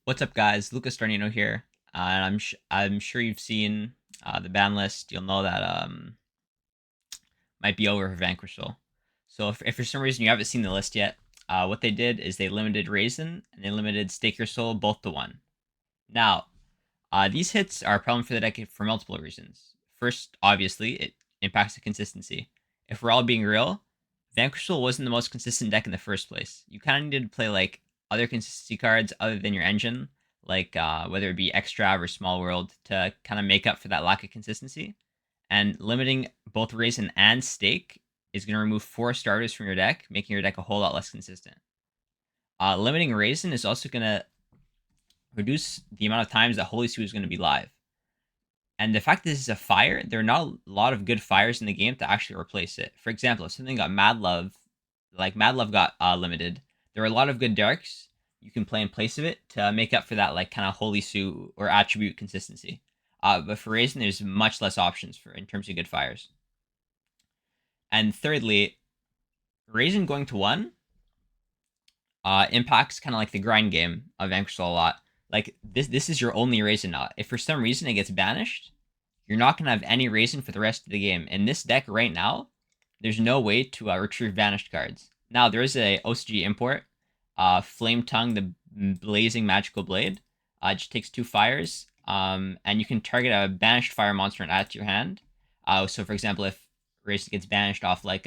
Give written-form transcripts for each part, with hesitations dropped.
What's up, guys? Lucas Starnino here, and I'm sure you've seen the ban list. You'll know that might be over for Vanquishal. So if for some reason you haven't seen the list yet, what they did is they limited Raisin and they limited Stake Your Soul both to one. Now, these hits are a problem for the deck for multiple reasons. First, obviously, it impacts the consistency. If we're all being real, Vanquishal wasn't the most consistent deck in the first place. You kind of needed to play like other consistency cards other than your engine, like whether it be Extra or Small World, to kind of make up for that lack of consistency. And limiting both Raisin and Stake is going to remove 4 starters from your deck, making your deck a whole lot less consistent. Limiting Raisin is also going to reduce the amount of times that Holy Suit is going to be live. And the fact that this is a fire, there are not a lot of good fires in the game to actually replace it. For example, if something got Mad Love, like Mad Love got limited, there are a lot of good darks you can play in place of it to make up for that like kind of Holy Suit or attribute consistency. But for Raisin, there's much less options for in terms of good fires. And thirdly, Raisin going to 1 impacts kind of like the grind game of Vanquish a lot. Like this is your only Raisin now. If for some reason it gets banished, you're not gonna have any Raisin for the rest of the game. In this deck right now, there's no way to retrieve banished cards. Now there is a OCG import, Flame Tongue, the Blazing Magical Blade. It just takes 2 fires, and you can target a banished fire monster and add it to your hand. So for example, if Raisin gets banished off like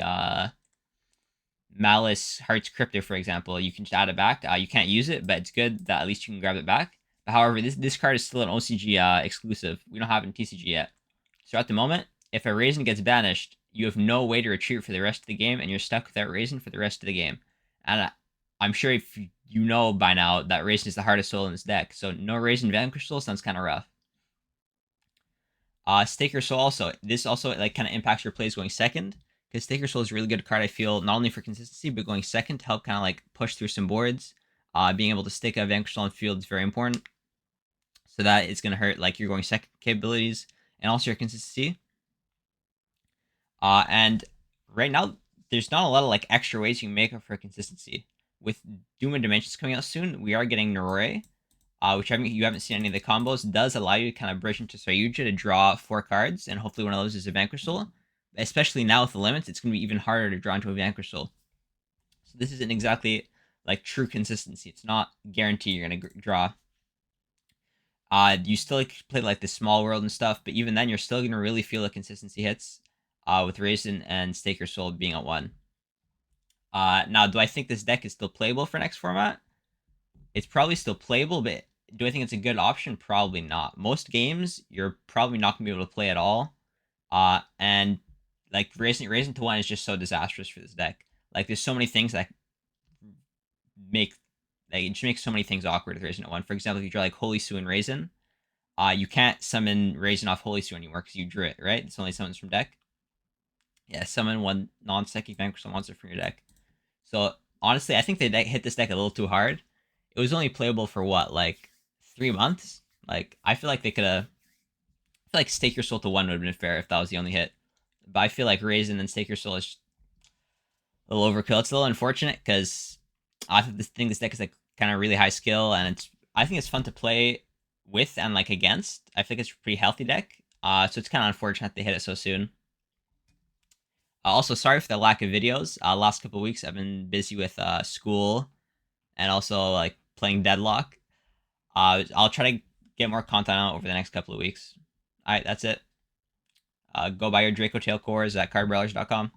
Malice Hearts Crypto, for example, you can just add it back. You can't use it, but it's good that at least you can grab it back. But however, this card is still an OCG exclusive. We don't have it in TCG yet. So at the moment, if a Raisin gets banished, you have no way to retrieve for the rest of the game, and you're stuck with that Raisin for the rest of the game. And I'm sure if you know by now that Raisin is the hardest soul in this deck, so no Raisin Vanquish Soul sounds kind of rough. Stake Your Soul also. This also like kind of impacts your plays going second, because Stake Your Soul is a really good card, I feel, not only for consistency, but going second to help kind of like push through some boards. Being able to stick a Vanquish Soul on field is very important. So that it's going to hurt like your going second capabilities and also your consistency. And right now, there's not a lot of like extra ways you can make up for consistency. With Doom and Dimensions coming out soon, we are getting Noroi, which you haven't seen any of the combos, does allow you to kind of bridge into Sayuja to draw 4 cards, and hopefully one of those is a Vanquish Soul. Especially now with the limits, it's going to be even harder to draw into a Vanquish Soul. So this isn't exactly like true consistency. It's not guaranteed you're going to draw. You still play like the Small World and stuff, but even then, you're still going to really feel the consistency hits with Raisin and Stake Your Soul being at 1. Now, do I think this deck is still playable for next format? It's probably still playable, but do I think it's a good option? Probably not. Most games, you're probably not going to be able to play at all. And like Raisin to 1 is just so disastrous for this deck. Like there's so many things that make like it just makes so many things awkward with Raisin at 1. For example, if you draw like Holy Sue and Raisin, you can't summon Raisin off Holy Sue anymore because you drew it, right? It's only summons from deck. Yeah, summon 1 non-psychic Vanquish monster from your deck. So honestly, I think they hit this deck a little too hard. It was only playable for what, like 3 months? Like I feel like they could have. I feel like Stake Your Soul to 1 would have been fair if that was the only hit. But I feel like Raisin and Stake Your Soul is a little overkill. It's a little unfortunate because I think this deck is like kind of really high skill, and I think it's fun to play with and like against. I think it's a pretty healthy deck. So it's kind of unfortunate they hit it so soon. Also, sorry for the lack of videos. Last couple weeks, I've been busy with school and also like playing Deadlock. I'll try to get more content out over the next couple of weeks. All right, that's it. Go buy your Draco Tail cores at cardbrawlers.com.